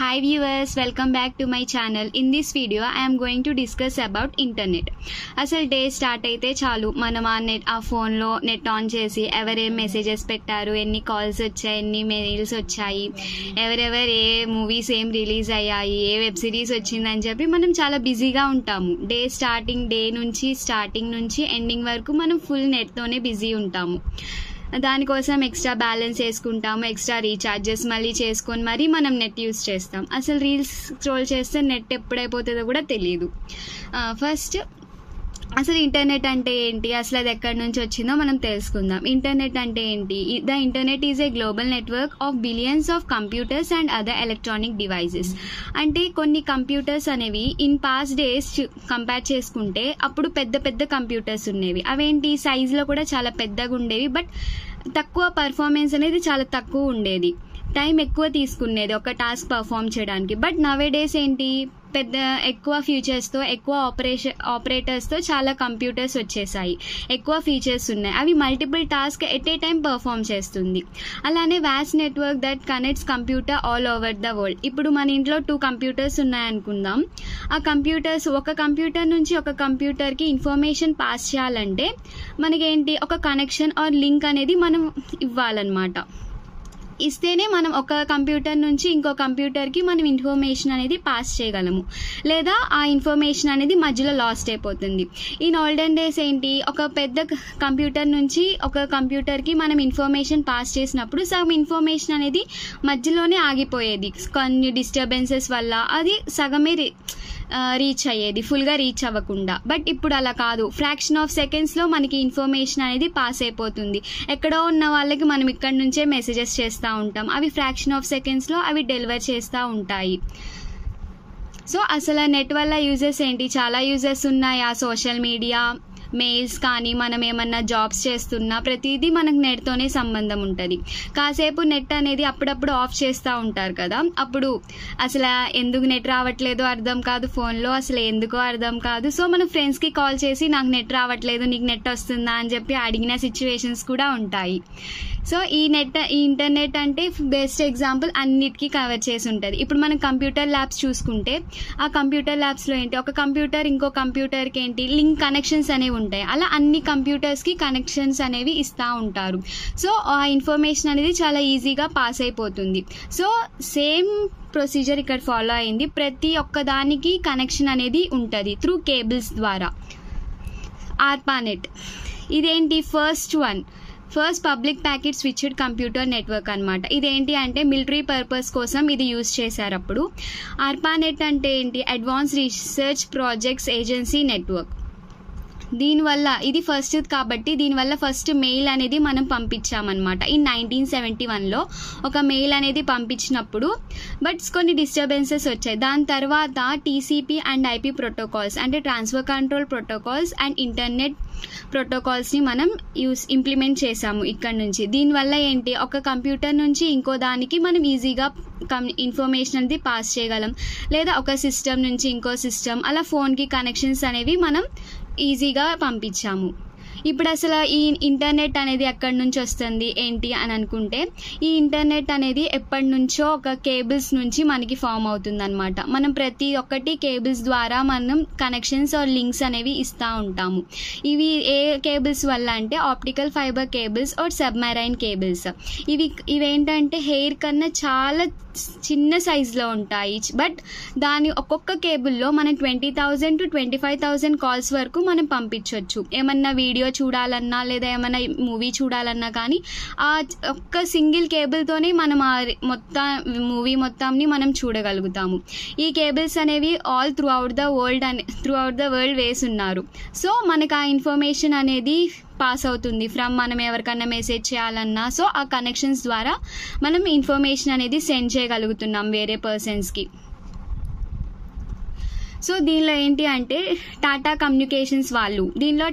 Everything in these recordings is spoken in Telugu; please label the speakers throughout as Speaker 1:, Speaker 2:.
Speaker 1: Hi viewers, welcome back to my channel. In this video I am going to discuss about internet. అసలు డే స్టార్ట్ అయితే చాలు మనం ఆ ఫోన్లో నెట్ ఆన్ చేసి ఎవరేం మెసేజెస్ పెట్టారు, ఎన్ని కాల్స్ వచ్చాయి, ఎన్ని మెయిల్స్ వచ్చాయి, ఎవరెవరు ఏ మూవీస్ ఏం రిలీజ్ అయ్యాయి, ఏ వెబ్ సిరీస్ వచ్చిందని చెప్పి మనం చాలా బిజీగా ఉంటాము. స్టార్టింగ్ నుంచి ఎండింగ్ వరకు మనం ఫుల్ నెట్తోనే బిజీ ఉంటాము. దానికోసం ఎక్స్ట్రా బ్యాలెన్స్ వేసుకుంటాము, ఎక్స్ట్రా రీఛార్జెస్ మళ్ళీ చేసుకొని మరీ మనం నెట్ యూస్ చేస్తాం. అసలు రీల్స్ స్క్రోల్ చేస్తే నెట్ ఎప్పుడైపోతుందో కూడా తెలియదు. ఫస్ట్ అసలు ఇంటర్నెట్ అంటే ఏంటి, అసలు అది ఎక్కడి నుంచి వచ్చిందో మనం తెలుసుకుందాం. ఇంటర్నెట్ అంటే ఏంటి? The internet is a global network of billions of computers and other electronic devices. అంటే కొన్ని కంప్యూటర్స్ అనేవి ఇన్ పాస్ట్ డేస్ కంపేర్ చేసుకుంటే అప్పుడు పెద్ద పెద్ద కంప్యూటర్స్ ఉండేవి. అవేంటి సైజులో కూడా చాలా పెద్దగా ఉండేవి, బట్ తక్కువ పర్ఫార్మెన్స్ అనేది చాలా తక్కువ ఉండేది, టైం ఎక్కువ తీసుకునేది ఒక టాస్క్ పర్ఫామ్ చేయడానికి. బట్ నవే డేస్ ఏంటి, ఎక్కువ ఫీచర్స్తో, ఎక్కువ ఆపరేటర్స్తో చాలా కంప్యూటర్స్ వచ్చేసాయి, ఎక్కువ ఫీచర్స్ ఉన్నాయి, అవి multiple task at a time perform చేస్తుంది. అలానే vast network that connects computer all over the world. ఇప్పుడు మన ఇంట్లో 2 కంప్యూటర్స్ ఉన్నాయనుకుందాం. ఆ కంప్యూటర్స్ ఒక కంప్యూటర్ నుంచి ఒక కంప్యూటర్కి ఇన్ఫర్మేషన్ పాస్ చేయాలంటే మనకేంటి, ఒక కనెక్షన్ ఆర్ లింక్ అనేది మనం ఇవ్వాలన్నమాట. ఇస్తేనే మనం ఒక కంప్యూటర్ నుంచి ఇంకో కంప్యూటర్కి మనం ఇన్ఫర్మేషన్ అనేది పాస్ చేయగలము, లేదా ఆ ఇన్ఫర్మేషన్ అనేది మధ్యలో లాస్ట్ అయిపోతుంది. ఇన్ ఓల్డెన్ డేస్ ఏంటి, ఒక పెద్ద కంప్యూటర్ నుంచి ఒక కంప్యూటర్కి మనం ఇన్ఫర్మేషన్ పాస్ చేసినప్పుడు సగం ఇన్ఫర్మేషన్ అనేది మధ్యలోనే ఆగిపోయేది, కొన్ని డిస్టర్బెన్సెస్ వల్ల అది సగమే రీచ్ అయ్యేది, ఫుల్గా రీచ్ అవ్వకుండా. బట్ ఇప్పుడు అలా కాదు, ఫ్రాక్షన్ ఆఫ్ సెకండ్స్లో మనకి ఇన్ఫర్మేషన్ అనేది పాస్ అయిపోతుంది. ఎక్కడో ఉన్న వాళ్ళకి మనం ఇక్కడ నుంచే మెసేజెస్ చేస్తూ ఉంటాం, అవి ఫ్రాక్షన్ ఆఫ్ సెకండ్స్లో అవి డెలివర్ చేస్తూ ఉంటాయి. సో అసలు నెట్ వల్ల యూజెస్ ఏంటి, చాలా యూజెస్ ఉన్నాయి. ఆ సోషల్ మీడియా, మెయిల్స్ కానీ, మనం ఏమన్నా జాబ్స్ చేస్తున్నా ప్రతిదీ మనకు నెట్తోనే సంబంధం ఉంటుంది. కాసేపు నెట్ అనేది అప్పుడప్పుడు ఆఫ్ చేస్తూ ఉంటారు కదా, అప్పుడు అసలు ఎందుకు నెట్ రావట్లేదో అర్థం కాదు, ఫోన్లో అసలు ఎందుకో అర్థం కాదు. సో మన ఫ్రెండ్స్కి కాల్ చేసి నాకు నెట్ రావట్లేదు, నీకు నెట్ వస్తుందా అని చెప్పి అడిగిన సిచ్యువేషన్స్ కూడా ఉంటాయి. సో ఈ ఇంటర్నెట్ అంటే బెస్ట్ ఎగ్జాంపుల్ అన్నిటికీ కవర్ చేసి ఉంటుంది. ఇప్పుడు మనం కంప్యూటర్ ల్యాబ్స్ చూసుకుంటే ఆ కంప్యూటర్ ల్యాబ్స్లో ఏంటి, ఒక కంప్యూటర్ ఇంకో కంప్యూటర్కి ఏంటి లింక్ కనెక్షన్స్ అనేవి ఉంటాయి. అలా అన్ని కంప్యూటర్స్కి కనెక్షన్స్ అనేవి ఇస్తూ ఉంటారు. సో ఆ ఇన్ఫర్మేషన్ అనేది చాలా ఈజీగా పాస్ అయిపోతుంది. సో సేమ్ ప్రొసీజర్ ఇక్కడ ఫాలో అయింది. ప్రతి ఒక్కదానికి కనెక్షన్ అనేది ఉంటుంది త్రూ కేబుల్స్ ద్వారా. ఆర్పానెట్ ఇదేంటి, first public packet switched computer network అనమాట. ఇదేంటి అంటే మిలిటరీ పర్పస్ కోసం ఇది యూజ్ చేశారు అప్పుడు. ఆర్పానెట్ అంటే ఏంటి, advance research projects agency network. దీనివల్ల ఇది ఫస్ట్ కాబట్టి దీనివల్ల ఫస్ట్ మెయిల్ అనేది మనం పంపించామన్నమాట. ఈ 1971లో ఒక మెయిల్ అనేది పంపించినప్పుడు బట్ కొన్ని డిస్టర్బెన్సెస్ వచ్చాయి. దాని తర్వాత టీసీపీ అండ్ ఐపీ ప్రోటోకాల్స్ అంటే transfer control protocols and internet ప్రోటోకాల్స్ని మనం ఇంప్లిమెంట్ చేసాము ఇక్కడ నుంచి. దీనివల్ల ఏంటి, ఒక కంప్యూటర్ నుంచి ఇంకో దానికి మనం ఈజీగా ఇన్ఫర్మేషన్ అనేది పాస్ చేయగలం, లేదా ఒక సిస్టమ్ నుంచి ఇంకో సిస్టమ్, అలా ఫోన్కి కనెక్షన్స్ అనేవి మనం ఈజీగా పంపించాము. ఇప్పుడు అసలు ఈ ఇంటర్నెట్ అనేది ఎక్కడి నుంచి వస్తుంది ఏంటి అని అనుకుంటే, ఈ ఇంటర్నెట్ అనేది ఎప్పటి నుంచో ఒక కేబుల్స్ నుంచి మనకి ఫామ్ అవుతుంది అనమాట. మనం ప్రతి ఒక్కటి కేబుల్స్ ద్వారా మనం కనెక్షన్స్ ఆర్ లింక్స్ అనేవి ఇస్తూ ఉంటాము. ఇవి ఏ కేబుల్స్ వల్ల అంటే optical fibre cables are submarine cables. ఇవేంటంటే హెయిర్ కన్నా చాలా చిన్న సైజులో ఉంటాయి, బట్ దాని ఒక్కొక్క కేబుల్లో మనం 20,000 to 25,000 కాల్స్ వరకు మనం పంపించవచ్చు. ఏమన్నా వీడియో చూడాలన్నా లేదా ఏమన్నా మూవీ చూడాలన్నా కానీ ఆ ఒక్క సింగిల్ కేబుల్తోనే మనం ఆ మూవీ మొత్తాన్ని మనం చూడగలుగుతాము. ఈ కేబుల్స్ అనేవి all through out the world వేసి ఉన్నారు. సో మనకు ఆ ఇన్ఫర్మేషన్ అనేది పాస్ అవుతుంది ఫ్రమ్ మనం ఎవరికన్నా మెసేజ్ చేయాలన్నా. సో ఆ కనెక్షన్స్ ద్వారా మనం ఇన్ఫర్మేషన్ అనేది సెండ్ చేయగలుగుతున్నాం వేరే పర్సన్స్కి. సో దీనిలో ఏంటి అంటే టాటా కమ్యూనికేషన్స్ వాళ్ళు, దీనిలో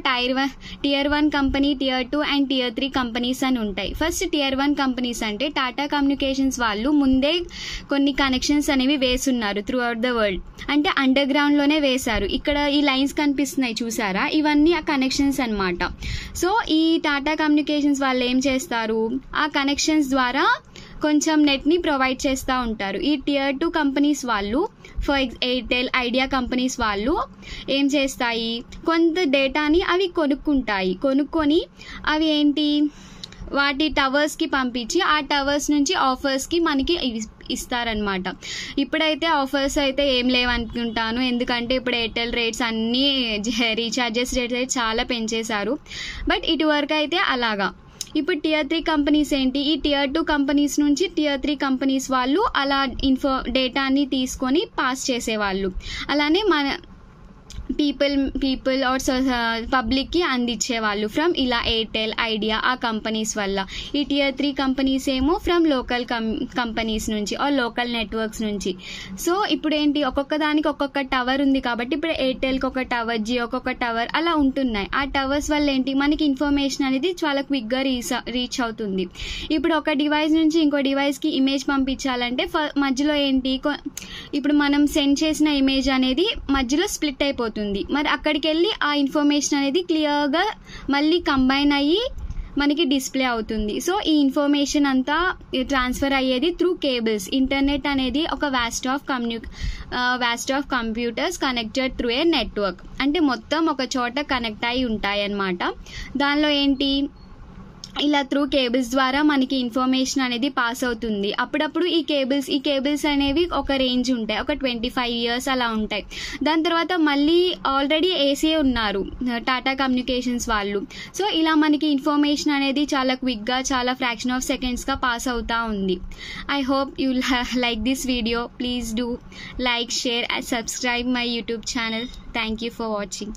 Speaker 1: tier 1 company, tier 2 and tier 3 companies అని ఉంటాయి. ఫస్ట్ టియర్ 1 కంపెనీస్ అంటే టాటా కమ్యూనికేషన్స్ వాళ్ళు ముందే కొన్ని కనెక్షన్స్ అనేవి వేసున్నారు త్రూ అవుట్ ద వరల్డ్. అంటే అండర్ గ్రౌండ్లోనే వేశారు. ఇక్కడ ఈ లైన్స్ కనిపిస్తున్నాయి చూసారా, ఇవన్నీ ఆ కనెక్షన్స్ అనమాట. సో ఈ టాటా కమ్యూనికేషన్స్ వాళ్ళు ఏం చేస్తారు, ఆ కనెక్షన్స్ ద్వారా కొంచెం నెట్ని ప్రొవైడ్ చేస్తూ ఉంటారు. ఈ Tier 2 కంపెనీస్ వాళ్ళు, ఫర్ ఎయిర్టెల్, ఐడియా కంపెనీస్ వాళ్ళు ఏం చేస్తాయి, కొంత డేటాని అవి కొనుక్కొని అవి ఏంటి వాటి టవర్స్కి పంపించి ఆ టవర్స్ నుంచి ఆఫర్స్కి మనకి ఇస్తారనమాట. ఇప్పుడైతే ఆఫర్స్ అయితే ఏం లేవనుకుంటాను, ఎందుకంటే ఇప్పుడు ఎయిర్టెల్ రేట్స్ అన్నీ రీఛార్జెస్ రేట్స్ చాలా పెంచేశారు. బట్ ఇటువరకు అయితే అలాగా. ఇప్పుడు Tier 3 కంపెనీస్ ఏంటి, ఈ Tier 2 కంపెనీస్ నుంచి Tier 3 కంపెనీస్ వాళ్ళు అలా డేటాని తీసుకొని పాస్ చేసేవాళ్ళు. అలానే మన పీపుల్ ఆర్ పబ్లిక్కి అందించేవాళ్ళు ఫ్రమ్ ఇలా ఎయిర్టెల్, ఐడియా ఆ కంపెనీస్ వల్ల. ఈ Tier 3 కంపెనీస్ ఏమో ఫ్రమ్ లోకల్ కంపెనీస్ నుంచి ఆర్ లోకల్ నెట్వర్క్స్ నుంచి. సో ఇప్పుడు ఏంటి, ఒక్కొక్క దానికి ఒక్కొక్క టవర్ ఉంది కాబట్టి ఇప్పుడు ఎయిర్టెల్కి ఒక టవర్, జియోకి ఒక టవర్ అలా ఉంటున్నాయి. ఆ టవర్స్ వల్ల ఏంటి, మనకి ఇన్ఫర్మేషన్ అనేది చాలా క్విక్గా రీచ్ అవుతుంది. ఇప్పుడు ఒక డివైస్ నుంచి ఇంకో డివైస్కి ఇమేజ్ పంపించాలంటే మధ్యలో ఏంటి, ఇప్పుడు మనం సెండ్ చేసిన ఇమేజ్ అనేది మధ్యలో స్ప్లిట్ అయిపోతుంది. మరి అక్కడికి వెళ్ళి ఆ ఇన్ఫర్మేషన్ అనేది క్లియర్గా మళ్ళీ కంబైన్ అయ్యి మనకి డిస్ప్లే అవుతుంది. సో ఈ ఇన్ఫర్మేషన్ అంతా ట్రాన్స్ఫర్ అయ్యేది త్రూ కేబుల్స్. ఇంటర్నెట్ అనేది ఒక vast of computers connected through a network. అంటే మొత్తం ఒక చోట కనెక్ట్ అయి ఉంటాయి అన్నమాట. దానిలో ఏంటి, ఇలా త్రూ కేబుల్స్ ద్వారా మనకి ఇన్ఫర్మేషన్ అనేది పాస్ అవుతుంది. అప్పుడప్పుడు ఈ కేబుల్స్ అనేవి ఒక రేంజ్ ఉంటాయి, ఒక 25 years అలా ఉంటాయి. దాని తర్వాత మళ్ళీ ఆల్రెడీ ఏసీ ఉన్నారు టాటా కమ్యూనికేషన్స్ వాళ్ళు. సో ఇలా మనకి ఇన్ఫర్మేషన్ అనేది చాలా క్విక్గా, చాలా ఫ్రాక్షన్ ఆఫ్ సెకండ్స్గా పాస్ అవుతూ ఉంది. I hope you like this video. Please do like, share and subscribe my YouTube channel. Thank you for watching.